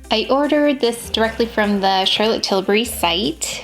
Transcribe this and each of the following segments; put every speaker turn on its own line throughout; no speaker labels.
I ordered this directly from the Charlotte Tilbury site.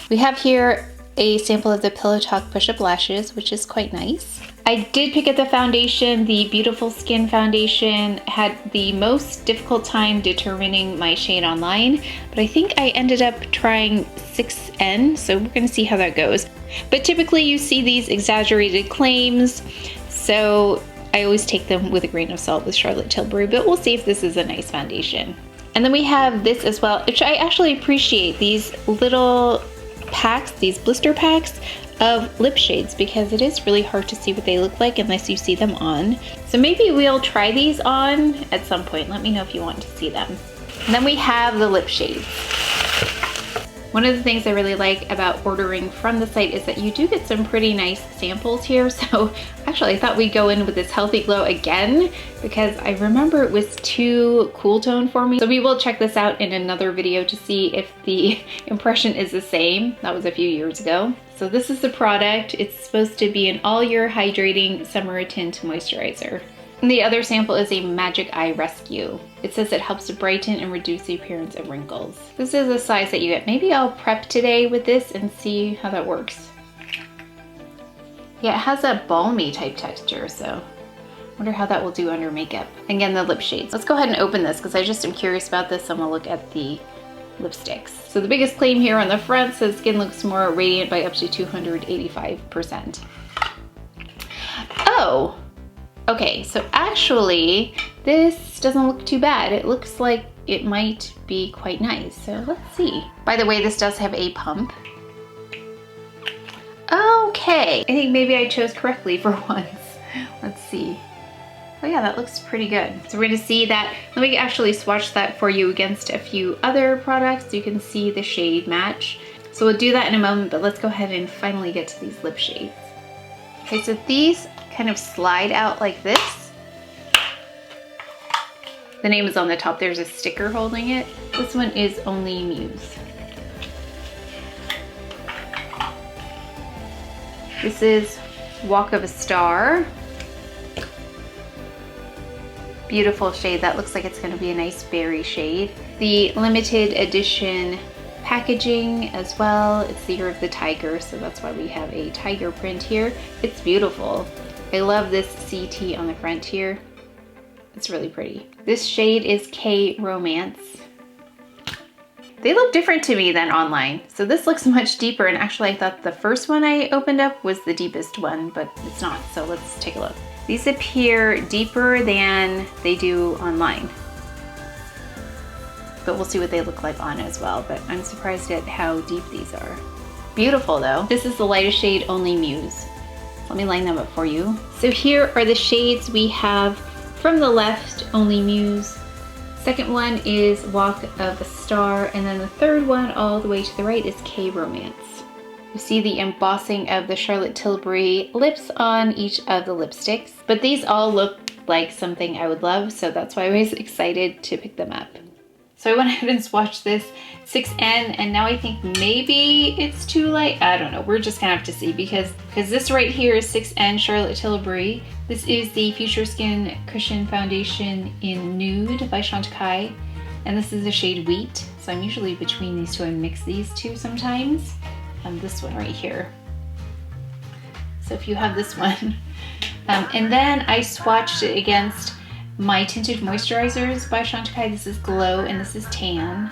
We have here a sample of the Pillow Talk Push-Up Lashes, which is quite nice. I did pick up the foundation. The Beautiful Skin foundation had the most difficult time determining my shade online, but I think I ended up trying 6N, so we're gonna see how that goes. But typically you see these exaggerated claims, so I always take them with a grain of salt with Charlotte Tilbury, but we'll see if this is a nice foundation. And then we have this as well, which I actually appreciate, these little packs, these blister packs of lip shades, because it is really hard to see what they look like unless you see them on. So maybe we'll try these on at some point. Let me know if you want to see them. And then we have the lip shades. One of the things I really like about ordering from the site is that you do get some pretty nice samples here. So actually I thought we'd go in with this Healthy Glow again because I remember it was too cool tone for me. So we will check this out in another video to see if the impression is the same. That was a few years ago. So this is the product. It's supposed to be an all-year hydrating summer tint moisturizer. And the other sample is a Magic Eye Rescue. It says it helps to brighten and reduce the appearance of wrinkles. This is the size that you get. Maybe I'll prep today with this and see how that works. Yeah, it has a balmy type texture, so I wonder how that will do under makeup. Again, the lip shades. Let's go ahead and open this because I just am curious about this and we'll look at the lipsticks. So the biggest claim here on the front says skin looks more radiant by up to 285%. Oh! Okay, so actually, this doesn't look too bad. It looks like it might be quite nice, so let's see. By the way, this does have a pump. Okay, I think maybe I chose correctly for once. Let's see. Oh yeah, that looks pretty good. So we're gonna see that. Let me actually swatch that for you against a few other products so you can see the shade match. So we'll do that in a moment, but let's go ahead and finally get to these lip shades. Okay, so these kind of slide out like this. The name is on the top. There's a sticker holding it. This one is only Muse. This is Walk of a Star. Beautiful shade. That looks like it's going to be a nice berry shade. The limited edition packaging as well. It's the Year of the Tiger, so that's why we have a tiger print here. It's beautiful. I love this CT on the front here. It's really pretty. This shade is K Romance. They look different to me than online. So this looks much deeper, and actually I thought the first one I opened up was the deepest one, but it's not, so let's take a look. These appear deeper than they do online. But we'll see what they look like on as well, but I'm surprised at how deep these are. Beautiful though. This is the lightest shade, only Muse. Let me line them up for you. So here are the shades we have from the left, only Muse. Second one is Walk of a Star, and then the third one all the way to the right is K Romance. You see the embossing of the Charlotte Tilbury lips on each of the lipsticks, but these all look like something I would love, so that's why I was excited to pick them up. So I went ahead and swatched this 6N, and now I think maybe it's too light. I don't know, we're just gonna have to see because this right here is 6N Charlotte Tilbury. This is the Future Skin Cushion Foundation in Nude by CHANTECAILLE, and this is the shade Wheat. So I'm usually between these two and mix these two sometimes. This one right here. So if you have this one. And then I swatched it against my tinted moisturizers by CHANTECAILLE. This is Glow and this is Tan.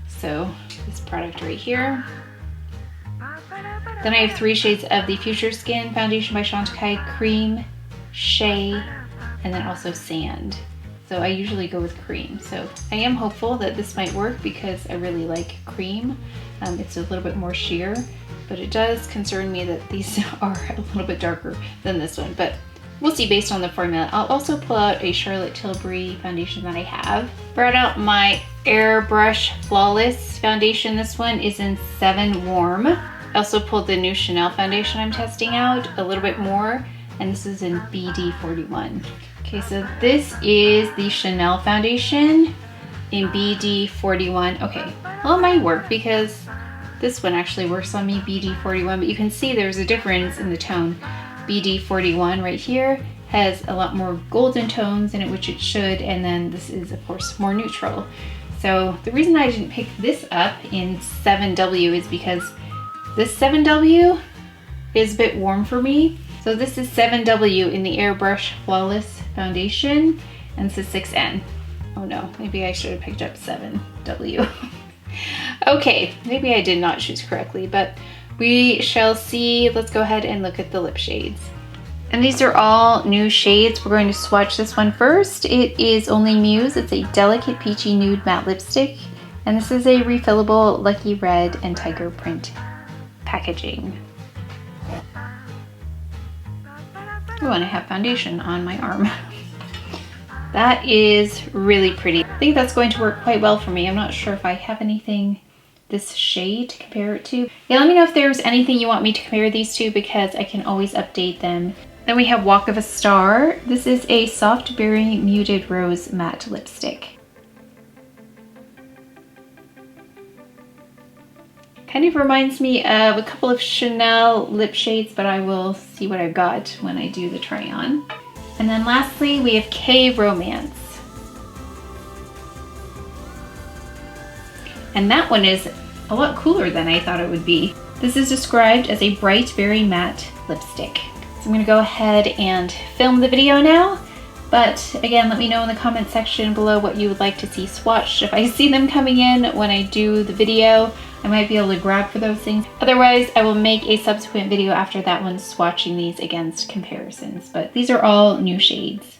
So this product right here. Then I have 3 shades of the Future Skin Foundation by CHANTECAILLE, Cream, Shea, and then also Sand. So I usually go with Cream. So I am hopeful that this might work because I really like Cream. It's a little bit more sheer, but it does concern me that these are a little bit darker than this one, but we'll see based on the formula. I'll also pull out a Charlotte Tilbury foundation that I have. Brought out my Airbrush Flawless foundation. This one is in 7 Warm. I also pulled the new Chanel foundation I'm testing out a little bit more, and this is in BD41. Okay, so this is the Chanel foundation in BD41. Okay, well it might work because this one actually works on me, BD41, but you can see there's a difference in the tone. BD41 right here has a lot more golden tones in it, which it should, and then this is of course more neutral. So the reason I didn't pick this up in 7W is because this 7W is a bit warm for me. So this is 7W in the Airbrush Flawless Foundation, and this is 6N. Oh no, maybe I should have picked up 7W. Okay, maybe I did not choose correctly, but we shall see. Let's go ahead and look at the lip shades. And these are all new shades. We're going to swatch this one first. It is only Muse. It's a delicate peachy nude matte lipstick. And this is a refillable Lucky Red and Tiger print packaging. Oh, and I have foundation on my arm. That is really pretty. I think that's going to work quite well for me. I'm not sure if I have anything this shade to compare it to. Yeah, let me know if there's anything you want me to compare these to, because I can always update them. Then we have Walk of a Star. This is a soft berry muted rose matte lipstick. Kind of reminds me of a couple of Chanel lip shades, but I will see what I've got when I do the try on. And then lastly, we have K Romance. And that one is a lot cooler than I thought it would be. This is described as a bright berry matte lipstick. So I'm gonna go ahead and film the video now. But again, let me know in the comment section below what you would like to see swatched. If I see them coming in when I do the video, I might be able to grab for those things. Otherwise, I will make a subsequent video after that one swatching these against comparisons. But these are all new shades.